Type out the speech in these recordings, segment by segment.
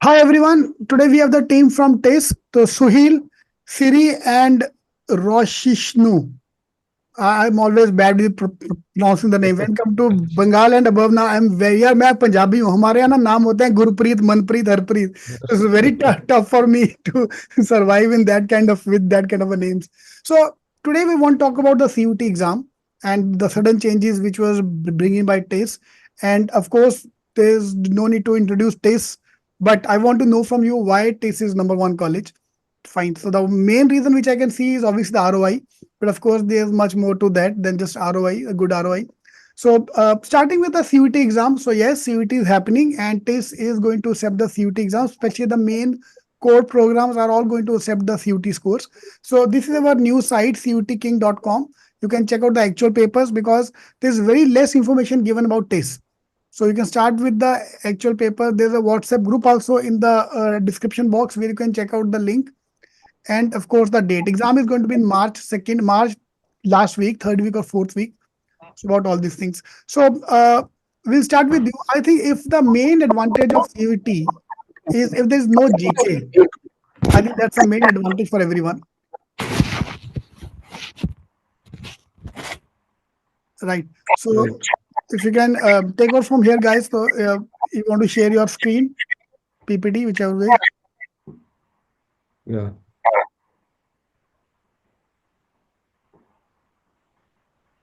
Hi everyone. Today we have the team from TISS, so Suhil, Siri, and Roshishnu. I'm always bad with pronouncing the name. Welcome to Bengal and above. Now I'm very यार मैं पंजाबी हूँ. हमारे यहाँ ना नाम होते हैं Gurpreet, Manpreet, Harpreet. It's very tough for me to survive in that kind of with that kind of a names. So today we want to talk about the CUT exam and the sudden changes which was bringing by TISS. And of course, there's no need to introduce TISS, but I want to know from you why TISS is number one college. Fine. So the main reason which I can see is obviously the ROI, but of course, there's much more to that than just ROI, a good ROI. So, starting with the CUT exam. So, yes, CUT is happening, and TISS is going to accept the CUT exam, especially the main core programs are all going to accept the CUT scores. So, this is our new site, cutking.com. You can check out the actual papers because there's very less information given about TISS. So you can start with the actual paper. There's a WhatsApp group also in the description box where you can check out the link. And of course, the date exam is going to be in March 2nd, March last week, third week or fourth week. So about all these things. So we'll start with you. I think if the main advantage of CUT is if there's no GK, I think that's a main advantage for everyone, right? So Right. if you can take over from here, guys. So you want to share your screen, PPT, whichever way. Yeah.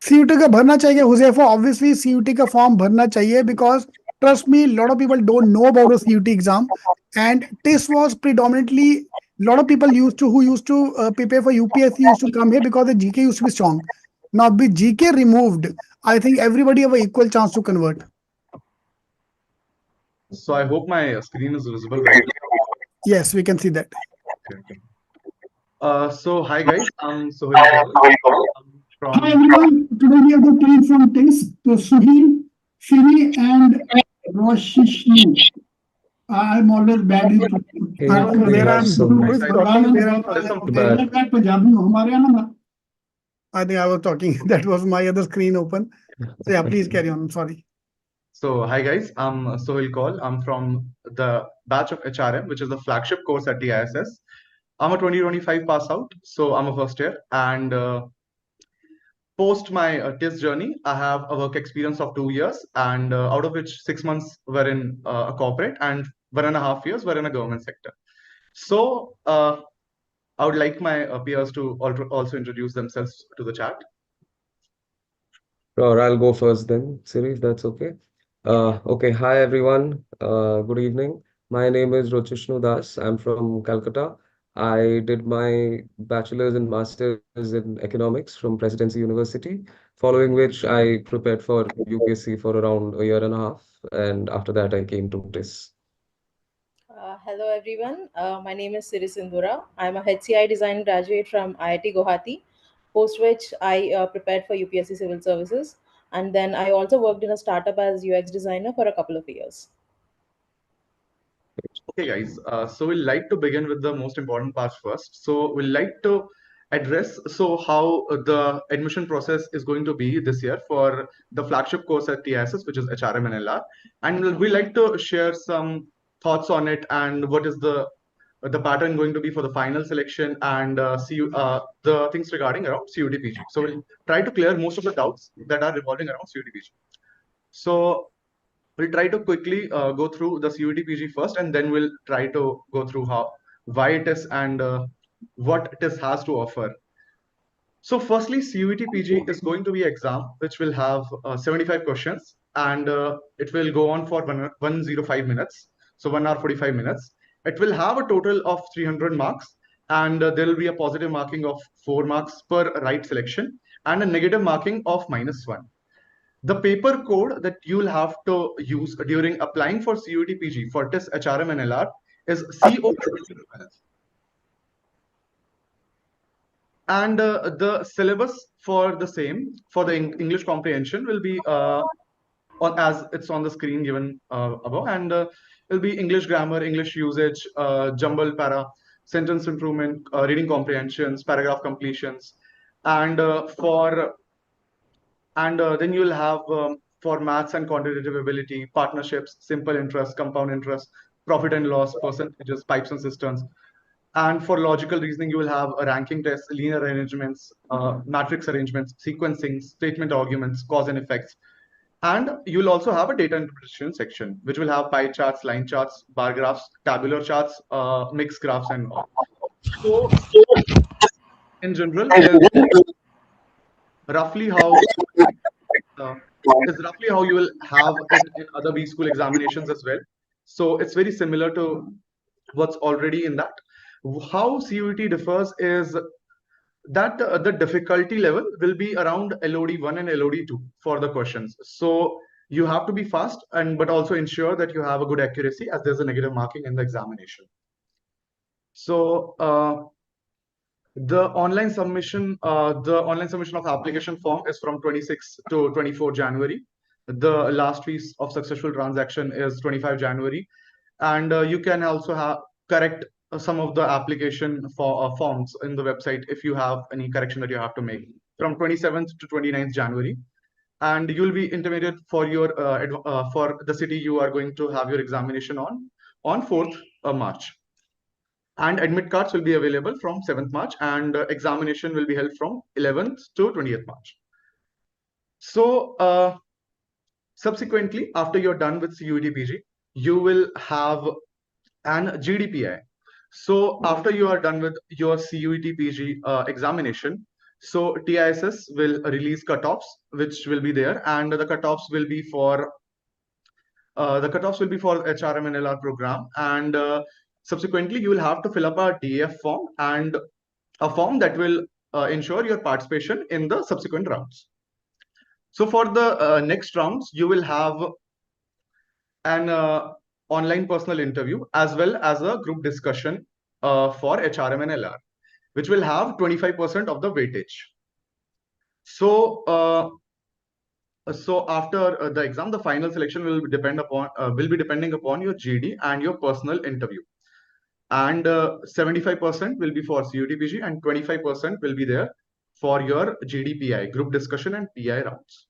CUET का भरना चाहिए Huzaifa obviously CUET का form भरना चाहिए because trust me lot of people don't know about the CUT exam and this was predominantly lot of people used to who used to prepare for UPSC used to come here because the GK used to be strong. Now with GK removed, I think everybody have an equal chance to convert. So I hope my screen is visible right now. Yes, we can see that. Okay, okay. So hi guys, I'm Sohail Kaul. I'm Hi from everyone, today we have the team from TISS, so Suhil, Siri and Roshishnu. I'm always bad with Okay, we there have I'm some who is I talking there there's some bad. मैं पंजाबी हूँ हमारे यहाँ ना I think I was talking that was my other screen open. So yeah, please carry on. I'm sorry. so hi guys, I'm Sohail Kaul. I'm from the batch of HRM, which is the flagship course at TISS. I'm a 2025 pass out, so I'm a first year. And post my TISS journey, I have a work experience of 2 years, and out of which 6 months were in a corporate, and 1.5 years were in a government sector. So I would like my peers to also introduce themselves to the chat. Sure, I'll go first then, Siri, if that's okay. Okay, hi everyone. Good evening. My name is Rochishnu Das. I'm from Calcutta. I did my bachelor's and master's in economics from Presidency University, following which I prepared for UPSC for around a year and a half, and after that I came to TISS. Hello everyone, my name is Siri Sindhura. I'm a HCI design graduate from IIT Guwahati, post which I prepared for UPSC Civil Services, and then I also worked in a startup as UX designer for a couple of years. Okay, guys. So we'll like to begin with the most important part first. So we'll like to address how the admission process is going to be this year for the flagship course at TISS, which is HRM and LR, and we like to share some thoughts on it and what is the pattern going to be for the final selection and the things regarding around CUTPG. So we'll try to clear most of the doubts that are revolving around CUTPG. So we'll try to quickly go through the CUTPG first, and then we'll try to go through why it is and what it is has to offer. So firstly, CUTPG is going to be an exam which will have 75 questions, and it will go on for 105 minutes, so 1 hour 45 minutes. It will have a total of 300 marks, and there will be a positive marking of 4 marks per right selection and a negative marking of -1. The paper code that you'll have to use during applying for CUTPG for TISS, HRM, and LR is CO12. And the syllabus for the same, for the English comprehension, will be as it's on the screen given above. And will be English grammar, English usage, jumble para, sentence improvement, reading comprehensions, paragraph completions. And then you'll have for maths and quantitative ability, partnerships, simple interest, compound interest, profit and loss, percentages, pipes and cisterns. And for logical reasoning, you will have a ranking test, linear arrangements, matrix arrangements, sequencing, statement arguments, cause and effects. And you'll also have a data interpretation section, which will have pie charts, line charts, bar graphs, tabular charts, mixed graphs, and all. So, in general, roughly how uh, is roughly how you will have it in other B school examinations as well. So it's very similar to what's already in that. How CUET differs is that the difficulty level will be around LOD 1 and LOD 2 for the questions. So you have to be fast and but also ensure that you have a good accuracy as there's a negative marking in the examination. So the online submission of application form is from 26 to 24 January. The last fee of successful transaction is 25 January, and you can also have correct some of the application for forms in the website if you have any correction that you have to make from 27th to 29th January. And you'll be intimated for your for the city you are going to have your examination on 4th March. And admit cards will be available from 7th March, and examination will be held from 11th to 20th March. So subsequently, after you're done with CUET PG, you will have an GDPI. So after you are done with your CUET PG examination, so TISS will release cutoffs, which will be there, and the cutoffs will be for HRM and LR program, and subsequently you will have to fill up a DAF form and a form that will ensure your participation in the subsequent rounds. So for the next rounds, you will have an online personal interview as well as a group discussion for HRM and LR, which will have 25% of the weightage. So so after the exam, the final selection will be depending upon your GD and your personal interview. And 75% will be for CUET PG and 25% will be there for your GDPI, group discussion and PI rounds.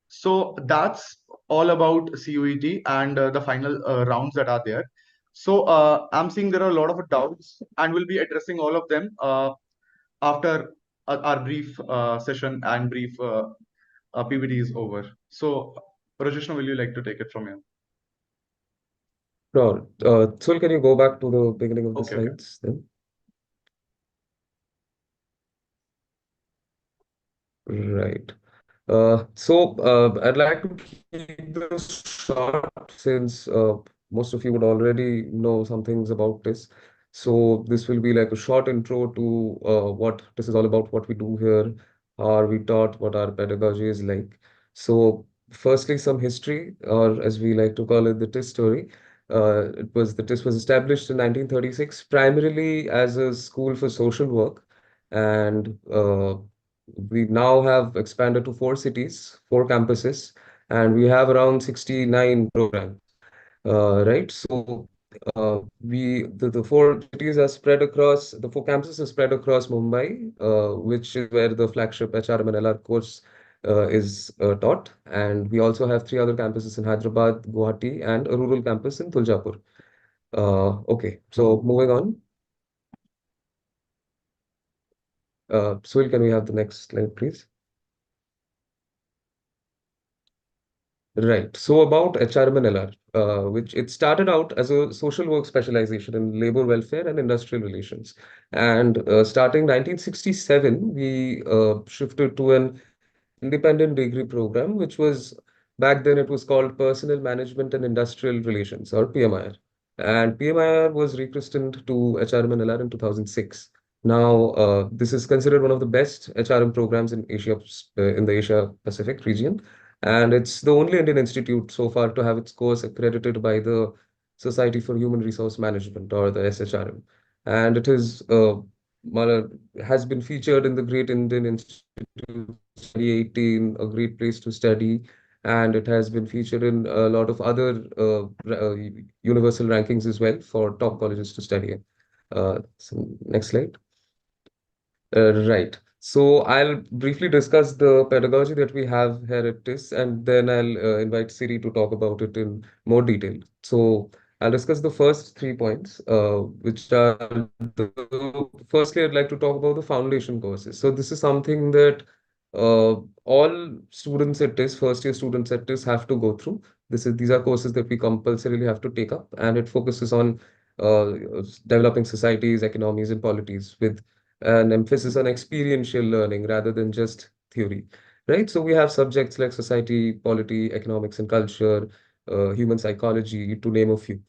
So that's all about CUET and the final rounds that are there. So I'm seeing there are a lot of doubts, and we'll be addressing all of them after our brief session and brief PPT is over. So Rajeshna, will you like to take it from here? Sure. Sul, can you go back to the beginning of the Okay, okay. slides then? Right. I'd like to keep this short since most of you would already know some things about this. So this will be like a short intro to what this is all about, what we do here, how are we taught, what our pedagogy is like. So firstly, some history, or as we like to call it, the TISS story. The TISS was established in 1936 primarily as a school for social work, and we now have expanded to 4 cities, 4 campuses, and we have around 69 programs. Right? So the 4 cities are spread across the 4 campuses are spread across Mumbai, which is where the flagship HRM and LR course is taught. And we also have 3 other campuses in Hyderabad, Guwahati, and a rural campus in Tuljapur. Okay, so moving on. Suil, can we have the next slide, please? Right. So about HRM and LR, which it started out as a social work specialization in labor welfare and industrial relations. And starting 1967, we shifted to an independent degree program, which was back then it was called Personnel Management and Industrial Relations, or PMIR. And PMIR was rechristened to HRM and LR in 2006. Now, this is considered one of the best HRM programs in in the Asia Pacific region, and it's the only Indian institute so far to have its course accredited by the Society for Human Resource Management, or the SHRM. And it is has been featured in the Great Indian Institute 2018, a great place to study, and it has been featured in a lot of other universal rankings as well for top colleges to study in. Next slide. Right. So I'll briefly discuss the pedagogy that we have here at TISS, and then I'll invite Siri to talk about it in more detail. So I'll discuss the first 3 points, which are firstly, I'd like to talk about the foundation courses. So this is something that all students at TISS, first year students at TISS have to go through. These are courses that we compulsorily have to take up, and it focuses on uh, developing societies, economies, and polities with an emphasis on experiential learning rather than just theory. Right? So we have subjects like society, polity, economics, and culture, human psychology, to name a few.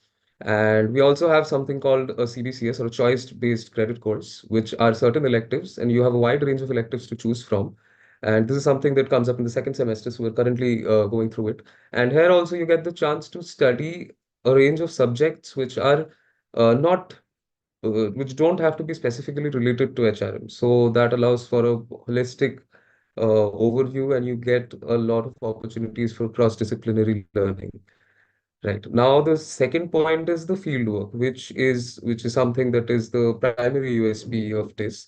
And we also have something called a CBCS, or a choice-based credit course, which are certain electives, and you have a wide range of electives to choose from. And this is something that comes up in the second semester, so we're currently going through it. And here also you get the chance to study a range of subjects which are not which don't have to be specifically related to HRM. So that allows for a holistic overview, and you get a lot of opportunities for cross-disciplinary learning. Right. Now the second point is the field work, which is something that is the primary USP of this.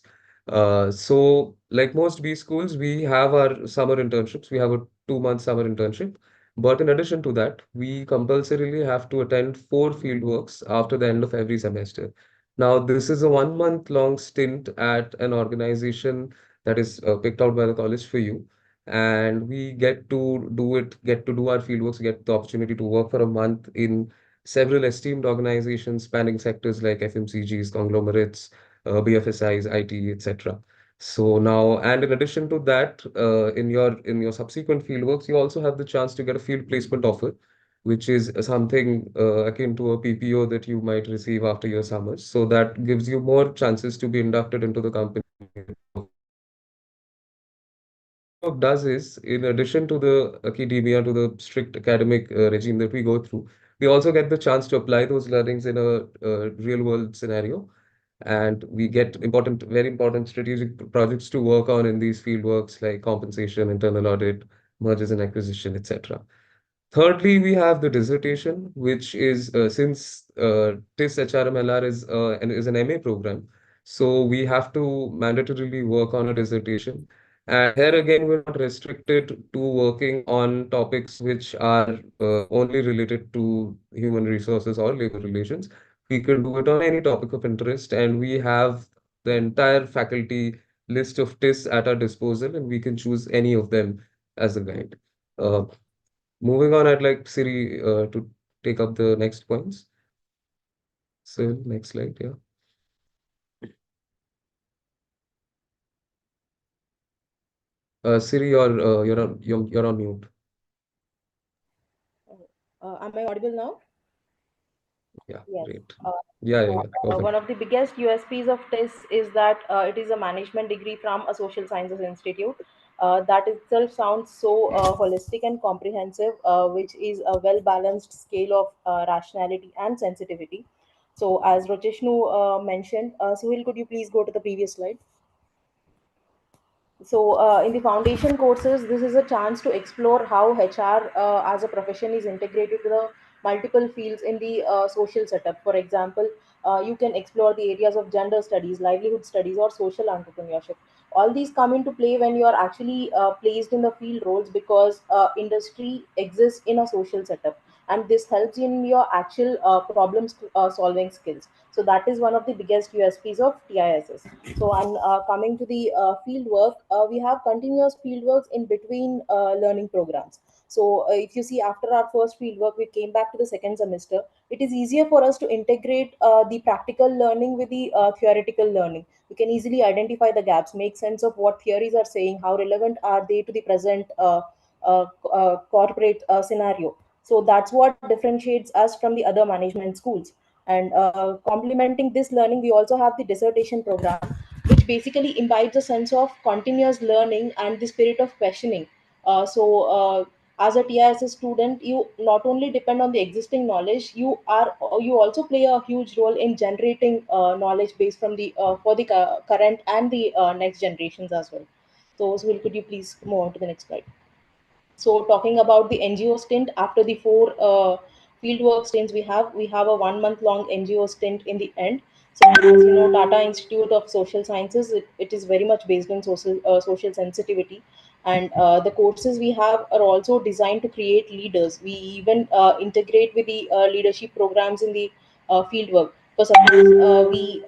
So like most B schools, we have our summer internships. We have a 2 month summer internship. But in addition to that, we compulsorily have to attend 4 field works after the end of every semester. Now, this is a 1 month long stint at an organization that is picked out by the college for you, and we get to do our fieldworks, get the opportunity to work for a month in several esteemed organizations spanning sectors like FMCGs, conglomerates, BFSIs, IT, etc. So now, and in addition to that, in your subsequent fieldworks, you also have the chance to get a field placement offer, which is something akin to a PPO that you might receive after your summers. So that gives you more chances to be inducted into the company. Fieldwork does is, in addition to the academia, to the strict academic regime that we go through, we also get the chance to apply those learnings in a real world scenario. And we get very important strategic projects to work on in these field works like compensation, internal audit, mergers and acquisition, etc. Thirdly, we have the dissertation, which is since TISS HRMLR is an MA program, so we have to mandatorily work on a dissertation. And here again, we're not restricted to working on topics which are only related to human resources or labor relations. We can do it on any topic of interest, and we have the entire faculty list of TISS at our disposal, and we can choose any of them as a guide. Uh, Moving on, I'd like Siri to take up the next points. So next slide, yeah. Siri, you're on mute. Am I audible now? Yeah, Yes. great. Uh, Yeah, One perfect. of the biggest USPs of TISS is that it is a management degree from a social sciences institute. That itself sounds so holistic and comprehensive, which is a well balanced scale of rationality and sensitivity. So, as Rocheshnu mentioned, Suhil, could you please go to the previous slide? So, in the foundation courses, this is a chance to explore how HR as a profession is integrated to the multiple fields in the social setup. For example, you can explore the areas of gender studies, livelihood studies, or social entrepreneurship. All these come into play when you are actually placed in the field roles, because industry exists in a social setup, and this helps in your actual problem solving skills. So that is one of the biggest USPs of TISS. So, and coming to the field work, we have continuous field works in between learning programs. So, if you see, after our first field work, we came back to the second semester. It is easier for us to integrate the practical learning with the theoretical learning. We can easily identify the gaps, make sense of what theories are saying, how relevant are they to the present corporate scenario. So that's what differentiates us from the other management schools. And complementing this learning, we also have the dissertation program, which basically imbibes a sense of continuous learning and the spirit of questioning. As a TISS student, you not only depend on the existing knowledge, you also play a huge role in generating knowledge base from the for the current and the next generations as well. So, Suhil, could you please move on to the next slide? So talking about the NGO stint, after the four fieldwork stints we have a 1 month long NGO stint in the end. So as Tata Institute of Social Sciences, it is very much based on social sensitivity. And the courses we have are also designed to create leaders. We even integrate with the leadership programs in the field work. For suppose we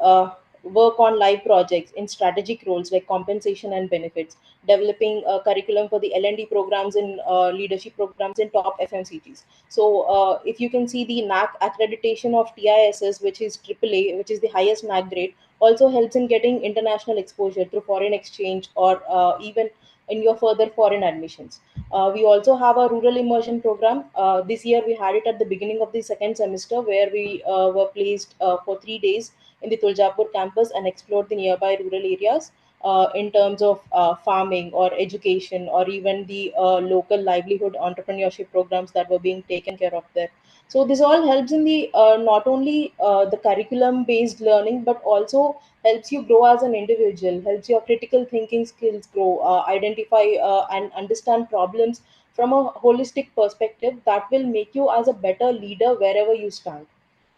work on live projects in strategic roles like compensation and benefits, developing a curriculum for the L&D programs in leadership programs in top FMCGs. So if you can see the NAC accreditation of TISS, which is AAA, which is the highest NAC grade, also helps in getting international exposure through foreign exchange or even in your further foreign admissions. We also have a rural immersion program. This year we had it at the beginning of the second semester, where we were placed for 3 days in the Tuljapur campus and explored the nearby rural areas in terms of farming or education or even the local livelihood entrepreneurship programs that were being taken care of there. So this all helps in the not only the curriculum based learning, but also helps you grow as an individual, helps your critical thinking skills grow, identify and understand problems from a holistic perspective that will make you as a better leader wherever you stand.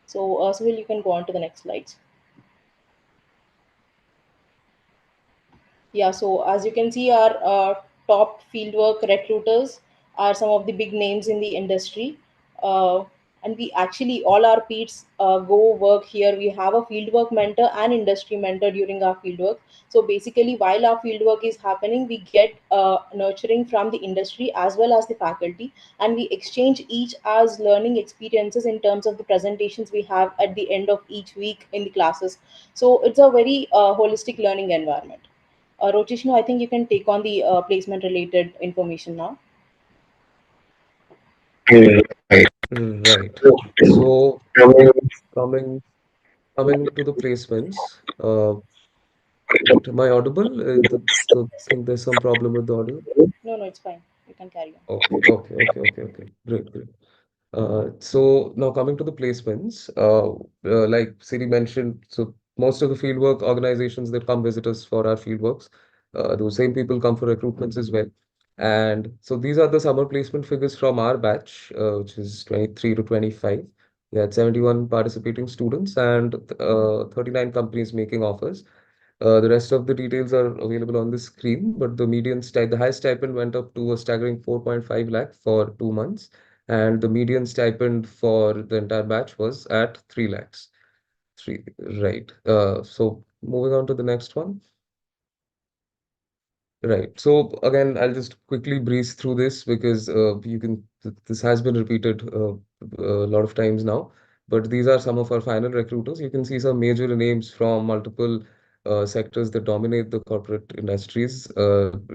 So, Suhil, you can go on to the next slides. Yeah, so as you can see, our top fieldwork recruiters are some of the big names in the industry. And we actually, all our peers go work here. We have a fieldwork mentor and industry mentor during our fieldwork. So basically, while our fieldwork is happening, we get nurturing from the industry as well as the faculty, and we exchange each as learning experiences in terms of the presentations we have at the end of each week in the classes. So it's a very holistic learning environment. Rochishnu, I think you can take on the placement related information now. Right. So coming coming to the placements, right? Am I audible? Think there's some problem with the audio. No, no, it's fine. You can carry on. Okay. Great, great. So now coming to the placements, like Siri mentioned, so most of the fieldwork organizations that come visit us for our fieldworks, those same people come for recruitments as well. And so these are the summer placement figures from our batch, which is 23 to 25. We had 71 participating students and 39 companies making offers. The rest of the details are available on the screen, but the highest stipend went up to a staggering 4.5 lakh for 2 months, and the median stipend for the entire batch was at 3 lakhs. Three, right. So moving on to the next one. Right. So again, I'll just quickly breeze through this because this has been repeated a lot of times now. But these are some of our final recruiters. You can see some major names from multiple sectors that dominate the corporate industries.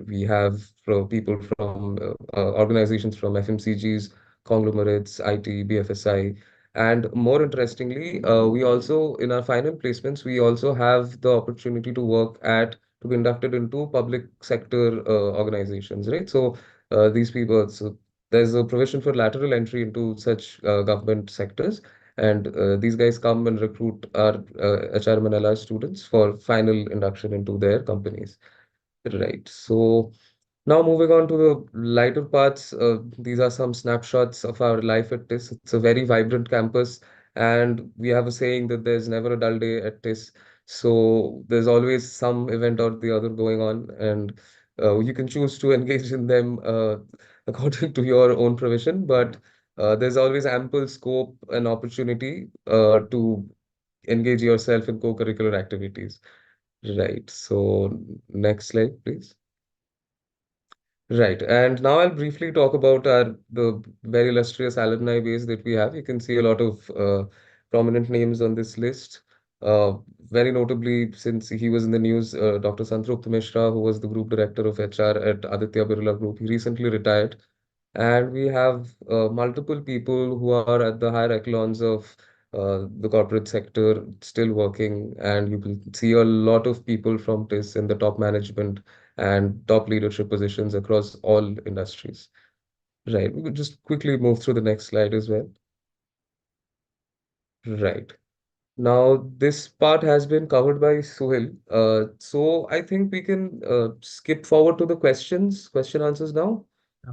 We have people from organizations from FMCGs, conglomerates, IT, BFSI, and more interestingly, we also in our final placements we also have the opportunity to work at to be inducted into public sector organizations, right? So so there's a provision for lateral entry into such government sectors, and these guys come and recruit our HRM and LR students for final induction into their companies, right? So now moving on to the lighter parts, these are some snapshots of our life at TISS. It's a very vibrant campus, and we have a saying that there's never a dull day at TISS. So there's always some event or the other going on, and you can choose to engage in them according to your own provision. But there's always ample scope and opportunity to engage yourself in co-curricular activities. Right. So next slide, please. Right. And now I'll briefly talk about the very illustrious alumni base that we have. You can see a lot of prominent names on this list. Uh, Very notably, since he was in the news, Dr. Santrupta Mishra, who was the group director of HR at Aditya Birla Group, he recently retired. And we have multiple people who are at the higher echelons of the corporate sector still working. And you can see a lot of people from TISS in the top management and top leadership positions across all industries. Right. We could just quickly move through the next slide as well. Right. Now, this part has been covered by Suhil. So I think we can skip forward to the question answers now. Yeah.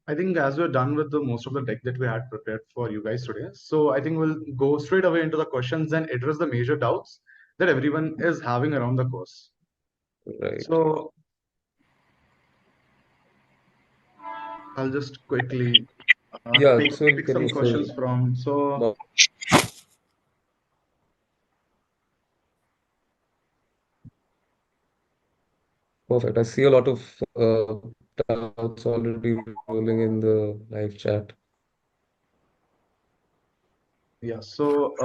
I think as we're done with the most of the deck that we had prepared for you guys today, so I think we'll go straight away into the questions and address the major doubts that everyone is having around the course. Right. So I'll just quickly Yeah, pick Suhil, pick can some you questions fill from. So more? Perfect. I see a lot of doubts already rolling in the live chat. yeah, so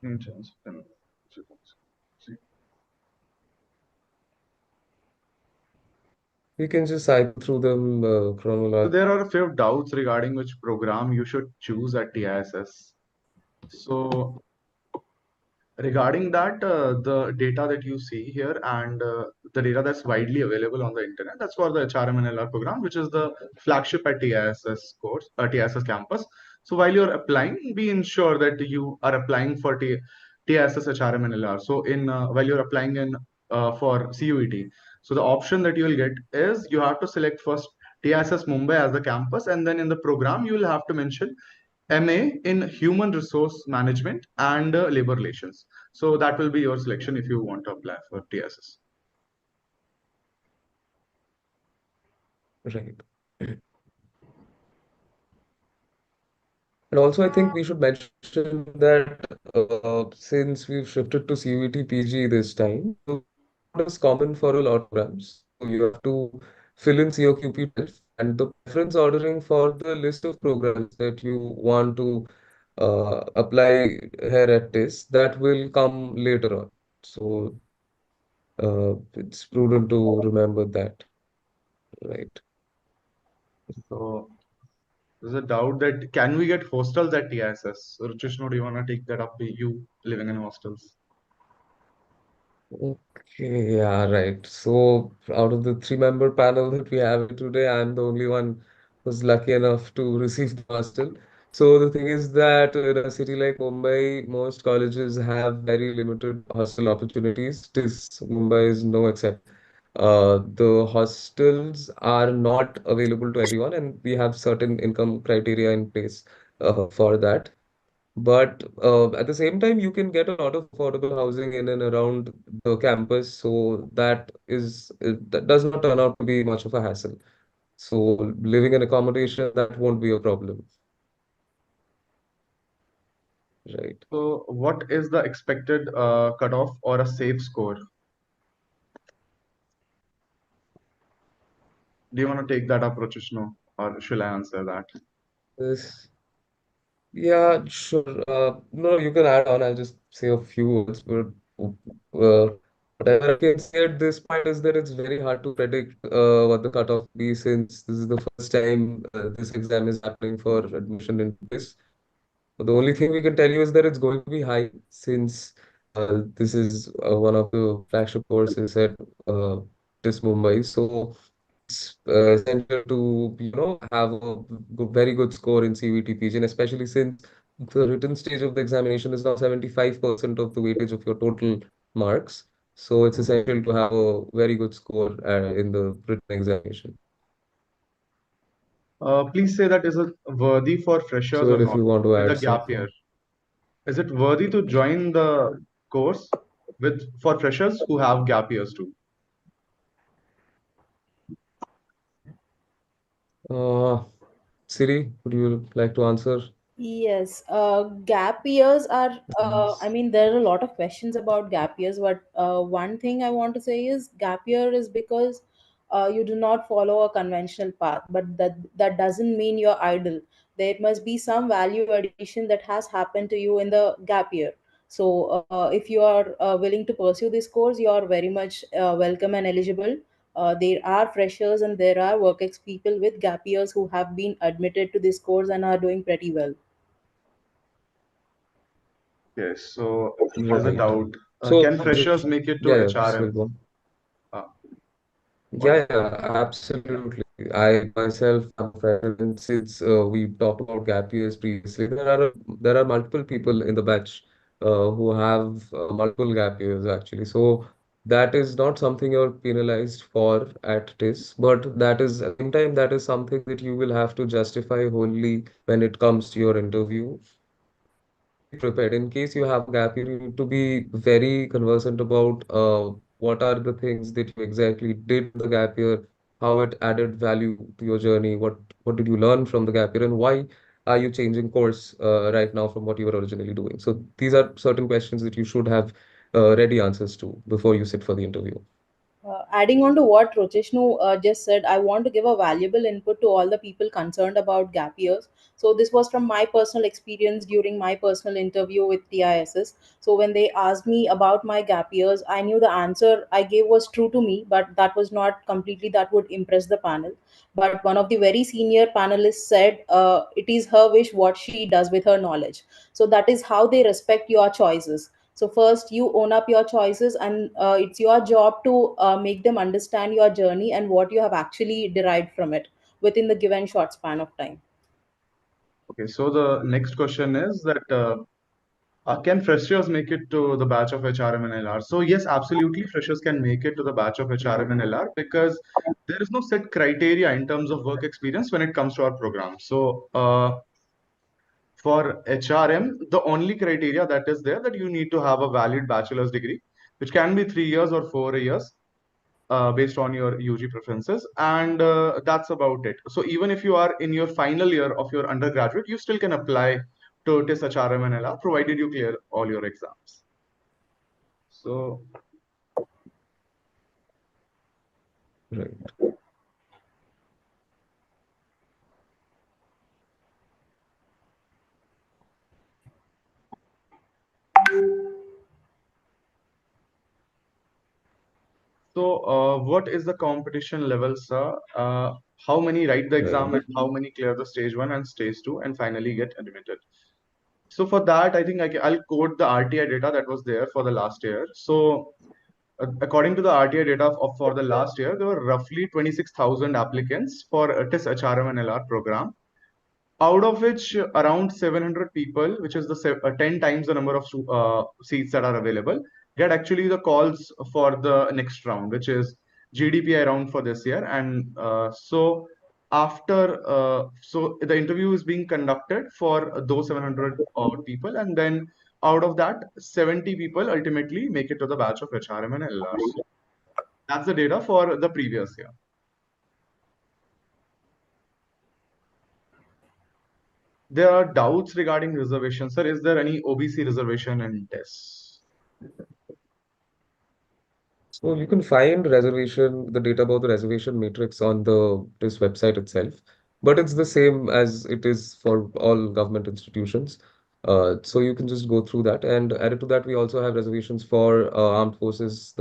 in terms of- We can just cycle through them so chronologically. there are a few doubts regarding which program you should choose at TISS. So regarding that, the data that you see here and the data that's widely available on the internet, that's for the HRM and LR program, which is the flagship at TISS course, TISS campus. So while you're applying, be ensure that you are applying for TISS HRM and LR. So in while you're applying in for CUET, so the option that you will get is you have to select first TISS Mumbai as the campus, and then in the program you will have to mention MA in Human Resource Management and Labor Relations. So that will be your selection if you want to apply for TSS. Right. And also, I think we should mention that since we've shifted to CUET PG this time, so what is common for a lot of programs. So you have to fill in COQP 12 and the preference ordering for the list of programs that you want to apply here at TISS, that will come later on. So it's prudent to remember that, right? So there's a doubt that can we get hostels at TISS? So Ruchishno, do you want to take that up? You living in hostels? Okay, yeah, right. So out of the three-member panel that we have today, I'm the only one who's lucky enough to receive the hostel. So the thing is that in a city like Mumbai, most colleges have very limited hostel opportunities. This Mumbai is no exception. The hostels are not available to everyone, and we have certain income criteria in place for that. But at the same time, you can get a lot of affordable housing in and around the campus, so that does not turn out to be much of a hassle. So living in accommodation, that won't be a problem, right? So what is the expected cutoff or a safe score? Do you want to take that up, Ruchishno, or shall I answer that? This, yeah, sure. No, you can add on. I'll just say a few words, but whatever I can say at this point is that it's very hard to predict what the cutoff will be since this is the first time this exam is happening for admission into this. But the only thing we can tell you is that it's going to be high since this is one of the flagship courses at this Mumbai. So it's essential to have a very good score in CVT PG, and especially since the written stage of the examination is now 75% of the weightage of your total marks. So it's essential to have a very good score in the written examination. Please say that is it worthy for freshers So or if not you want to with add a gap year? something. Is it worthy to join the course with for freshers who have gap years too? Uh, Siri, would you like to answer? Yes, gap years are, I Yes. mean, there are a lot of questions about gap years, but one thing I want to say is gap year is because you do not follow a conventional path, but that doesn't mean you're idle. There must be some value addition that has happened to you in the gap year. So, if you are willing to pursue this course, you are very much welcome and eligible. There are freshers and there are work people with gap years who have been admitted to this course and are doing pretty well. Yes, so there's a Right. doubt. So Can freshers make it to yeah, yeah, HRM? still go. Uh, what? Yeah, yeah, absolutely. I myself am a friend, and since we talked about gap years previously, there are multiple people in the batch who have multiple gap years actually. So that is not something you're penalized for at TISS, but that is at the same time that is something that you will have to justify wholly when it comes to your interview. prepared. In case you have a gap year, you need to be very conversant about what are the things that you exactly did in the gap year, how it added value to your journey, what did you learn from the gap year, and why are you changing course right now from what you were originally doing. So these are certain questions that you should have ready answers to before you sit for the interview. Adding on to what Rocheshnu just said, I want to give a valuable input to all the people concerned about gap years. So this was from my personal experience during my personal interview with TISS. So when they asked me about my gap years, I knew the answer I gave was true to me, but that was not completely that would impress the panel. But one of the very senior panelists said, it is her wish what she does with her knowledge. So that is how they respect your choices. So first you own up your choices, and it's your job to make them understand your journey and what you have actually derived from it within the given short span of time. Okay, so the next question is that can freshers make it to the batch of HRM and LR? So yes, absolutely, freshers can make it to the batch of HRM and LR because there is no set criteria in terms of work experience when it comes to our program. So for HRM, the only criteria that is there that you need to have a valid bachelor's degree, which can be 3 years or 4 years, based on your UG preferences, and that's about it. So even if you are in your final year of your undergraduate, you still can apply to TISS HRM and LR, provided you clear all your exams. So Right. what is the competition level, sir? How many write the exam Right. and how many clear the stage one and stage two and finally get admitted? So for that, I think I'll quote the RTI data that was there for the last year. So according to the RTI data for the last year, there were roughly 26,000 applicants for a TISS HRM and LR program, out of which around 700 people, which is the 10 times the number of seats that are available, get actually the calls for the next round, which is GDPI round for this year. And so the interview is being conducted for those 700 odd people, and then out of that, 70 people ultimately make it to the batch of HRM and LR. So that's the data for the previous year. There are doubts regarding reservation. Sir, is there any OBC reservation in TESS? So you can find the data about the reservation matrix on this website itself, but it's the same as it is for all government institutions. So you can just go through that. And added to that, we also have reservations for the armed forces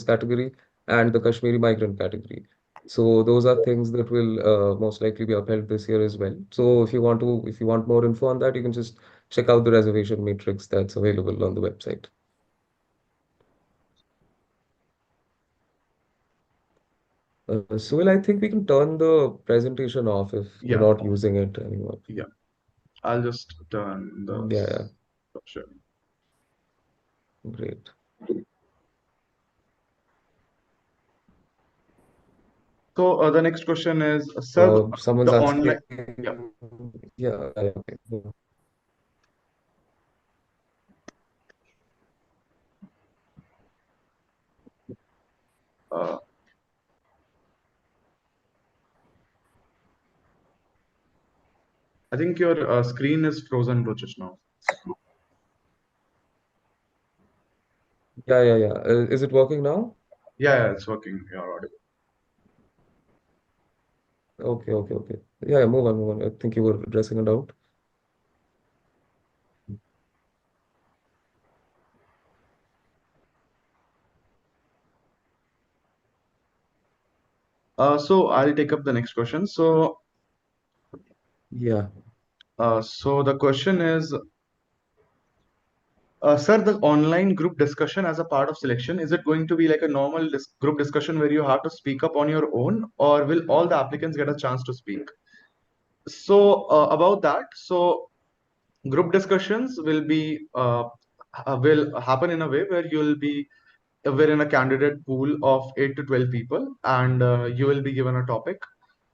category and the Kashmiri migrant category. So those are things that will most likely be upheld this year as well. So if you want more info on that, you can just check out the reservation matrix that's available on the website. So, well, I think we can turn the presentation off if you're Yeah, not using it anymore. yeah. I'll just turn the Yeah, yeah, sure. great. So the next question is, sir, Someone's the online, asking, yeah. yeah, okay. Uh, I think your screen is frozen, Rochesh, now. Yeah, yeah, yeah. Is it working now? Yeah, it's working. You're audible. Okay, okay, okay. Yeah, yeah, move on, move on. I think you were addressing a doubt. So I'll take up the next question. Yeah. So the question is, sir, the online group discussion as a part of selection, is it going to be like a normal group discussion where you have to speak up on your own, or will all the applicants get a chance to speak? So about that, so group discussions will happen in a way where we're in a candidate pool of 8 to 12 people, and you will be given a topic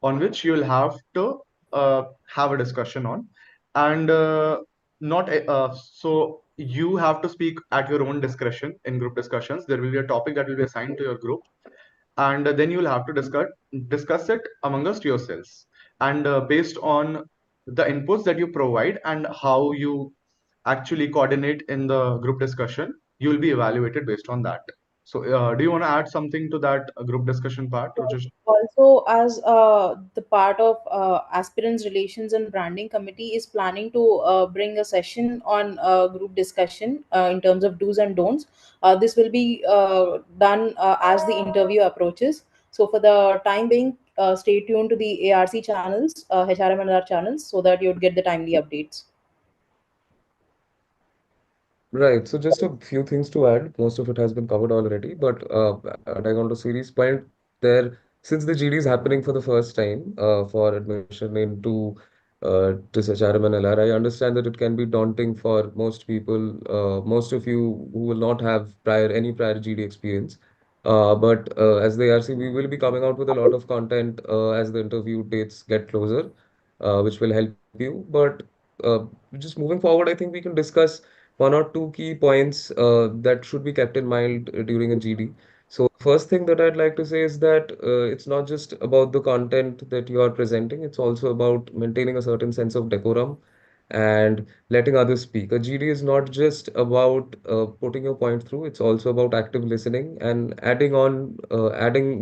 on which you'll have to have a discussion on. And not so you have to speak at your own discretion in group discussions. There will be a topic that will be assigned to your group, and then you will have to discuss it amongst yourselves. And based on the inputs that you provide and how you actually coordinate in the group discussion, you will be evaluated based on that. So, do you want to add something to that group discussion part, or just Also, as the part of aspirants relations and branding committee is planning to bring a session on group discussion in terms of do's and don'ts. This will be done as the interview approaches. So for the time being, stay tuned to the ARC channels, HRM and R channels, so that you'd get the timely updates. Right. So just a few things to add. Most of it has been covered already, but adding on to series point there, since the GD is happening for the first time for admission into TISS HRM and LR, I understand that it can be daunting for most people, most of you who will not have any prior GD experience. But as the ARC, we will be coming out with a lot of content as the interview dates get closer, which will help you. But uh, just moving forward, I think we can discuss one or two key points that should be kept in mind during a GD. So, first thing that I'd like to say is that it's not just about the content that you are presenting, it's also about maintaining a certain sense of decorum and letting others speak. A GD is not just about putting your point through, it's also about active listening and adding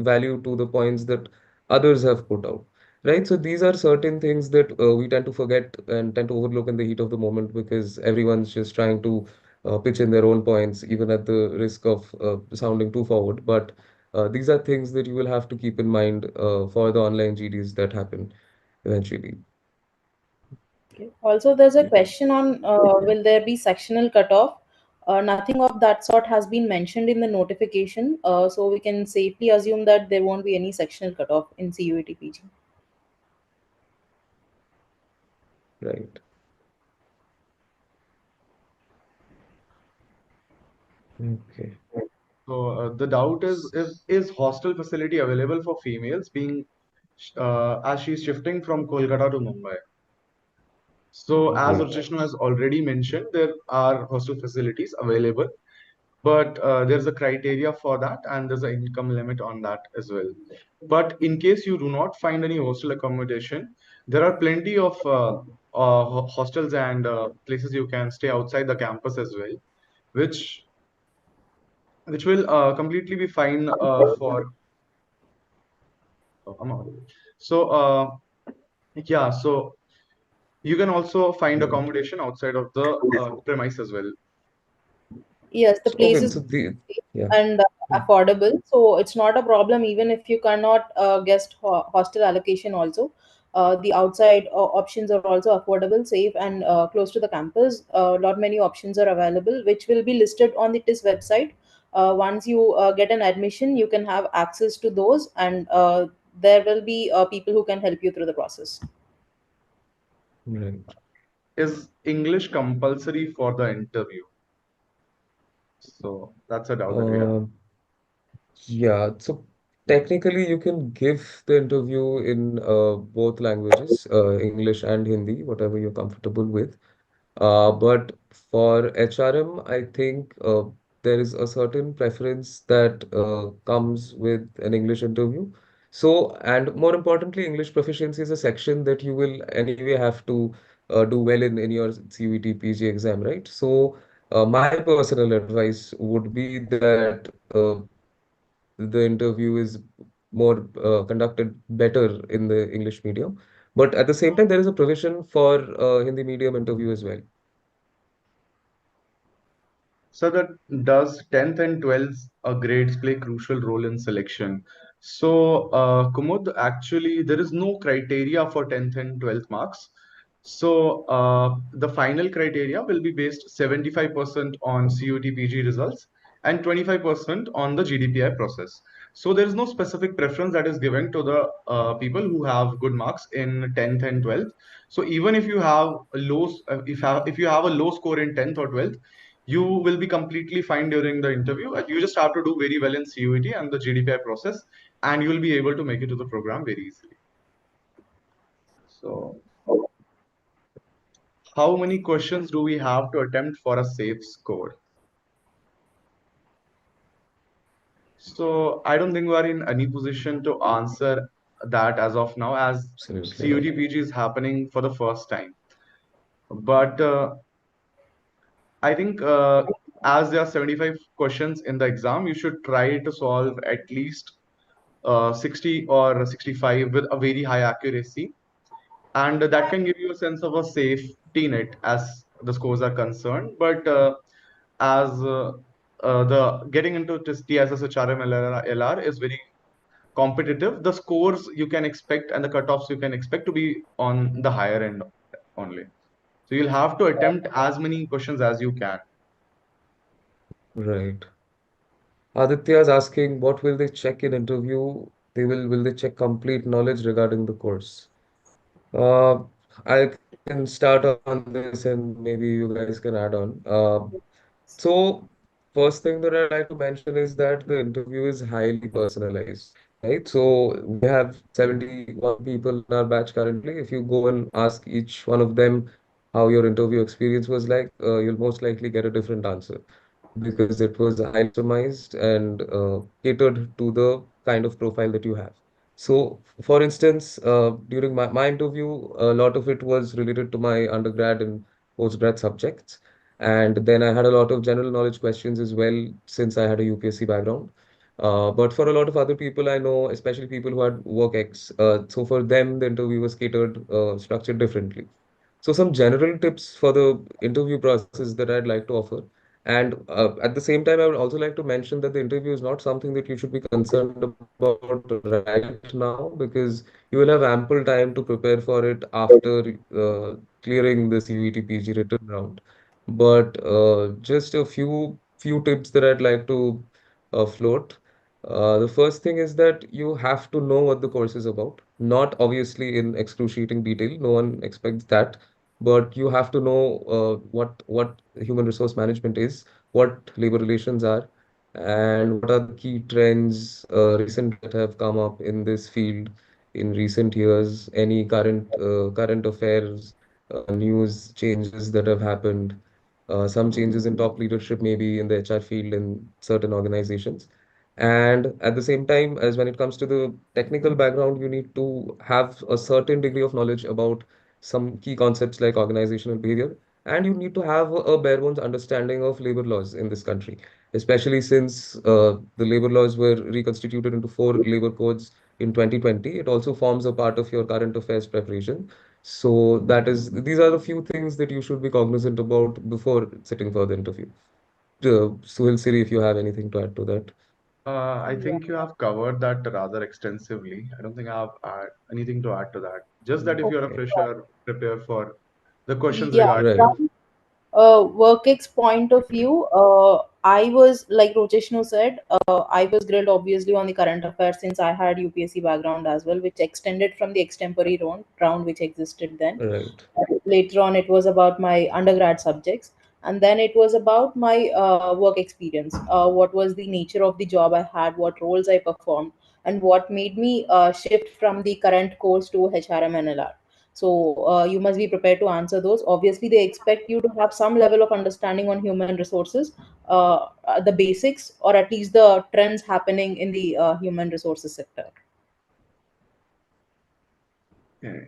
value to the points that others have put out. Right, so these are certain things that we tend to forget and tend to overlook in the heat of the moment because everyone's just trying to pitch in their own points, even at the risk of sounding too forward. But these are things that you will have to keep in mind for the online GDs that happen eventually. Okay. Also, there's a question on will there be sectional cutoff? Nothing of that sort has been mentioned in the notification, so we can safely assume that there won't be any sectional cutoff in CUET PG. Right. Okay. so the doubt is hostel facility available for females being as she's shifting from Kolkata to Mumbai? So, as Right. Urchishnu has already mentioned, there are hostel facilities available, but there's a criteria for that, and there's an income limit on that as well. But in case you do not find any hostel accommodation, there are plenty of hostels and places you can stay outside the campus as well, which which will completely be fine for. Oh, I'm audible. So, yeah, so you can also find Right. accommodation outside of the premise as well. Yes, the So, place okay. is So the safe yeah. and affordable, so it's not a problem even if you cannot guest hostel allocation. Also, the outside options are also affordable, safe, and close to the campus. Not many options are available, which will be listed on the TISS website. Once you get an admission, you can have access to those, and there will be people who can help you through the process. Right. Is English compulsory for the interview? So that's a doubt that we have. Uh, Yeah, so technically you can give the interview in both languages, English and Hindi, whatever you're comfortable with. But for HRM, I think there is a certain preference that comes with an English interview. So, and more importantly, English proficiency is a section that you will anyway have to do well in your CUET PG exam, right? So, my personal advice would be that the interview is more conducted better in the English medium. But at the same time, there is a provision for Hindi medium interview as well. So that does 10th and 12th grades play crucial role in selection? So Kumud, actually there is no criteria for 10th and 12th marks. So the final criteria will be based 75% on CUT PG results and 25% on the GDPI process. So there is no specific preference that is given to the people who have good marks in 10th and 12th. So even if you have a if you have a low score in 10th or 12th, you will be completely fine during the interview. You just have to do very well in CUET and the GDPI process, and you will be able to make it to the program very easily. So, how many questions do we have to attempt for a safe score? So I don't think we are in any position to answer that as of now, as Absolutely right. CUET is happening for the first time. But I think as there are 75 questions in the exam, you should try to solve at least 60 or 65 with a very high accuracy. And that can give you a sense of a safety net as the scores are concerned. But as the getting into TISS HRM LR is very competitive, the scores you can expect and the cutoffs you can expect to be on the higher end only. So you'll have to attempt as many questions as you can. Right. Aditya is asking, what will they check in interview? Will they check complete knowledge regarding the course? Uh, I can start on this and maybe you guys can add on. So, first thing that I'd like to mention is that the interview is highly personalized, right? So, we have 71 people in our batch currently. If you go and ask each one of them how your interview experience was like, you'll most likely get a different answer because it was highly customized and catered to the kind of profile that you have. So, for instance, during my interview, a lot of it was related to my undergrad and postgrad subjects. And then I had a lot of general knowledge questions as well, since I had a UPSC background. But for a lot of other people I know, especially people who had work ex, so for them, the interview was catered, structured differently. So some general tips for the interview process that I'd like to offer. And at the same time, I would also like to mention that the interview is not something that you should be concerned about right now because you will have ample time to prepare for it after clearing the CUET PG written round. But just a few tips that I'd like to float. The first thing is that you have to know what the course is about. Not obviously in excruciating detail. No one expects that, but you have to know what human resource management is, what labor relations are, and what are the key trends recent that have come up in this field in recent years, any current affairs, news changes that have happened, some changes in top leadership maybe in the HR field in certain organizations. And at the same time, as when it comes to the technical background, you need to have a certain degree of knowledge about some key concepts like organizational behavior, and you need to have a bare bones understanding of labor laws in this country, especially since the labor laws were reconstituted into four labor codes in 2020. It also forms a part of your current affairs preparation. So these are the few things that you should be cognizant about before sitting for the interview. Suhil Siri, if you have anything to add to that. I think you have covered that rather extensively. I don't think I have anything to add to that. Just that if you're a Okay. fresher, prepare for the questions Yeah, regarding. Right. from work ex point of view, I was like Rocheshnu said, I was grilled obviously on the current affairs since I had UPSC background as well, which extended from the extempore round which existed then. Right. Later on, it was about my undergrad subjects, and then it was about my work experience. What was the nature of the job I had, what roles I performed, and what made me shift from the current course to HRM and LR. So you must be prepared to answer those. Obviously, they expect you to have some level of understanding on human resources, the basics, or at least the trends happening in the human resources sector. Okay.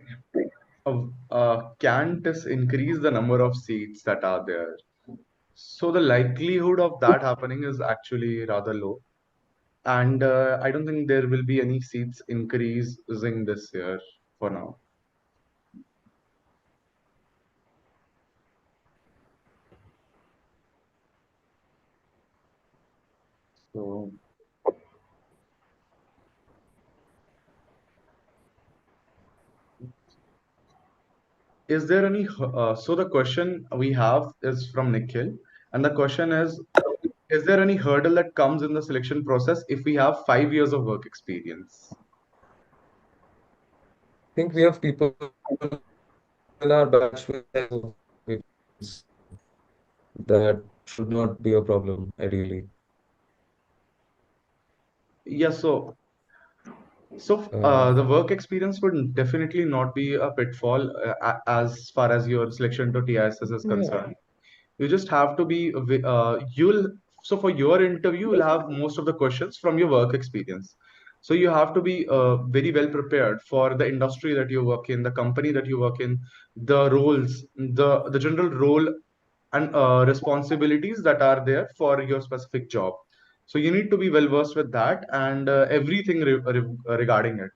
Can this increase the number of seats that are there? So the likelihood of that happening is actually rather low. And I don't think there will be any seats increasing this year for now. So, is there any? So the question we have is from Nikhil, and the question is there any hurdle that comes in the selection process if we have 5 years of work experience? I think we have people in our batch with that should not be a problem, ideally. Yes, so So Uh, the work experience would definitely not be a pitfall as far as your selection to TISS is concerned. You just have to be you'll so for your interview you'll have most of the questions from your work experience. So you have to be very well prepared for the industry that you work in, the company that you work in, the roles, the general role and responsibilities that are there for your specific job. So you need to be well versed with that and everything regarding it.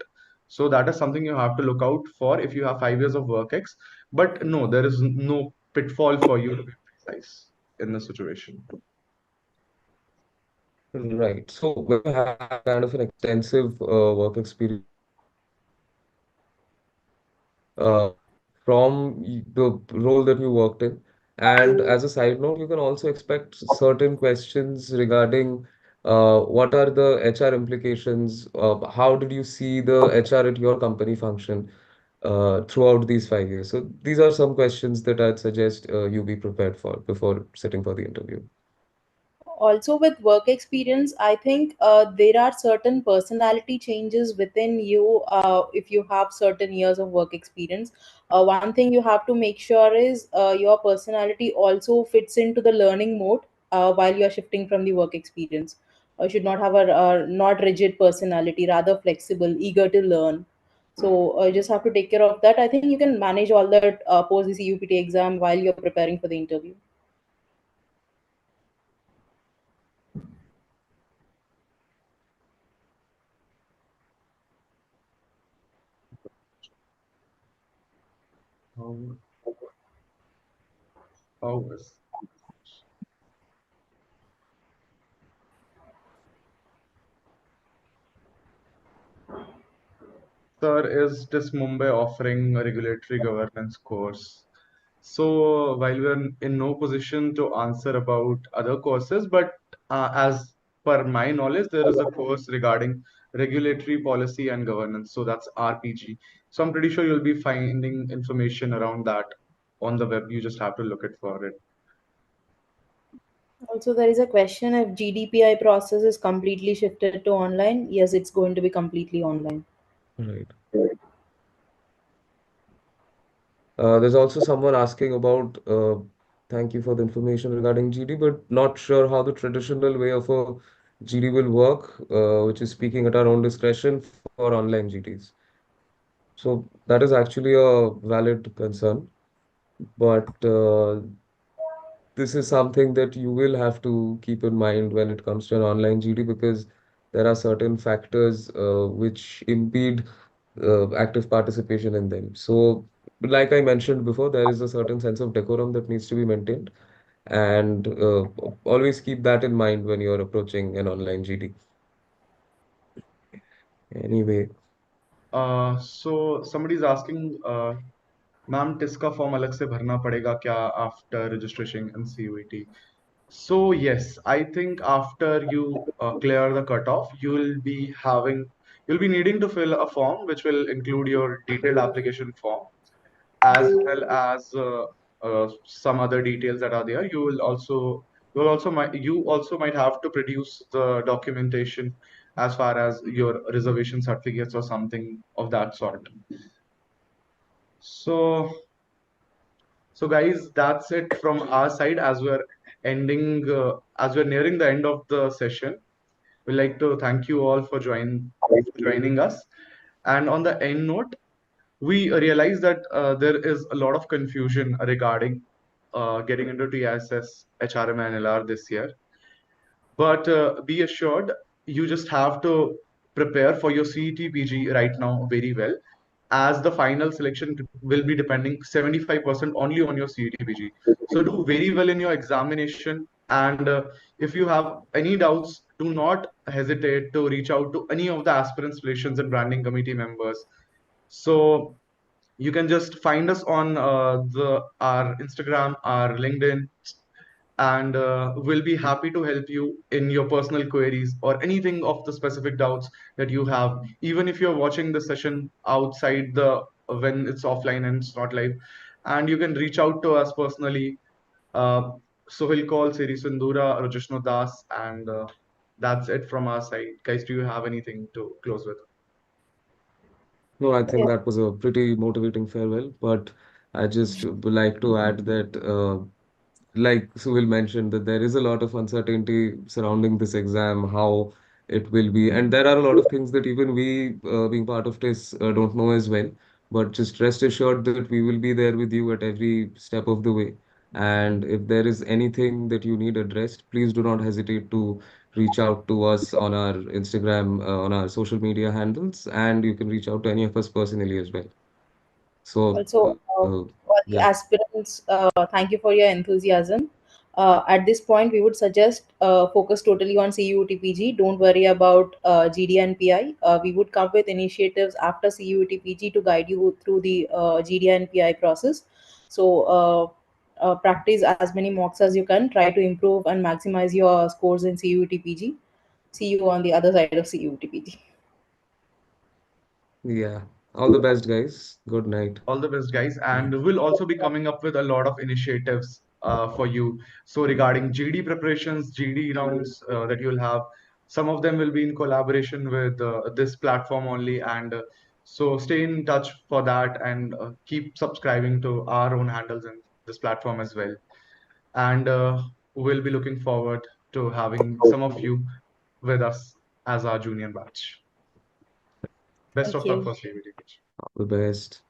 So that is something you have to look out for if you have 5 years of work ex. But no, there is no pitfall for you to be precise in the situation. right. So when you have kind of an extensive work experience uh, the role that you worked in. And as a side note, you can also expect certain questions regarding what are the HR implications? How did you see the HR at your company function throughout these 5 years? So these are some questions that I'd suggest you be prepared for before sitting for the interview. Also, with work experience, I think there are certain personality changes within you if you have certain years of work experience. One thing you have to make sure is your personality also fits into the learning mode while you are shifting from the work experience. You should not have a not rigid personality, rather flexible, eager to learn. So you just have to take care of that. I think you can manage all that post the CUPT exam while you're preparing for the interview. How, how is Sir, is this Mumbai offering a regulatory governance course? So while we're in no position to answer about other courses, but as per my knowledge, there is a course regarding regulatory policy and governance. So that's RPG. So I'm pretty sure you'll be finding information around that on the web. You just have to look it for it. Also, there is a question if GDPI process is completely shifted to online. Yes, it's going to be completely online. Right. There's also someone asking about, thank you for the information regarding GD, but not sure how the traditional way of a GD will work, which is speaking at our own discretion for online GDs. So that is actually a valid concern, but this is something that you will have to keep in mind when it comes to an online GD because there are certain factors which impede active participation in them. So, like I mentioned before, there is a certain sense of decorum that needs to be maintained, and always keep that in mind when you're approaching an online GD. Anyway, So somebody's asking, ma'am TISS का form अलग से भरना पड़ेगा क्या after registration in CUET? So yes, I think after you clear the cutoff, you'll be needing to fill a form which will include your detailed application form as well as some other details that are there. You also might have to produce the documentation as far as your reservation certificates or something of that sort. So guys, that's it from our side as we're nearing the end of the session. We'd like to thank you all for joining us. And on the end note, we realize that there is a lot of confusion regarding getting into TISS, HRM, and LR this year. But be assured, you just have to prepare for your CET PG right now very well, as the final selection will be depending 75% only on your CET PG. So do very well in your examination. And if you have any doubts, do not hesitate to reach out to any of the aspirants relations and branding committee members. So you can just find us on the our Instagram, our LinkedIn, and we'll be happy to help you in your personal queries or anything of the specific doubts that you have. Even if you're watching the session outside the when it's offline and it's not live, and you can reach out to us personally. Uh, Sohil Kaul, Siri Sundura, Rajishnu Das, and that's it from our side. Guys, do you have anything to close with? No, I think that was a pretty motivating farewell, but I just would like to add that, like Suhil mentioned, that there is a lot of uncertainty surrounding this exam, how it will be, and there are a lot of things that even we, being part of this, don't know as well. But just rest assured that we will be there with you at every step of the way. And if there is anything that you need addressed, please do not hesitate to reach out to us on our Instagram, on our social media handles, and you can reach out to any of us personally as well. So, Also, all yeah, the aspirants, thank you for your enthusiasm. At this point, we would suggest focus totally on CUTPG. Don't worry about GD and PI. We would come with initiatives after CUTPG to guide you through the GD and PI process. So, practice as many mocks as you can. Try to improve and maximize your scores in CUTPG. See you on the other side of CUTPG. yeah. All the best, guys. Good night. All the best, guys. And we'll also be coming up with a lot of initiatives for you. So regarding GD preparations, GD rounds that you'll have, some of them will be in collaboration with this platform only. And so stay in touch for that and keep subscribing to our own handles in this platform as well. And we'll be looking forward to having some of you with us as our junior batch. Best Thank of luck you. for CVT. All the best.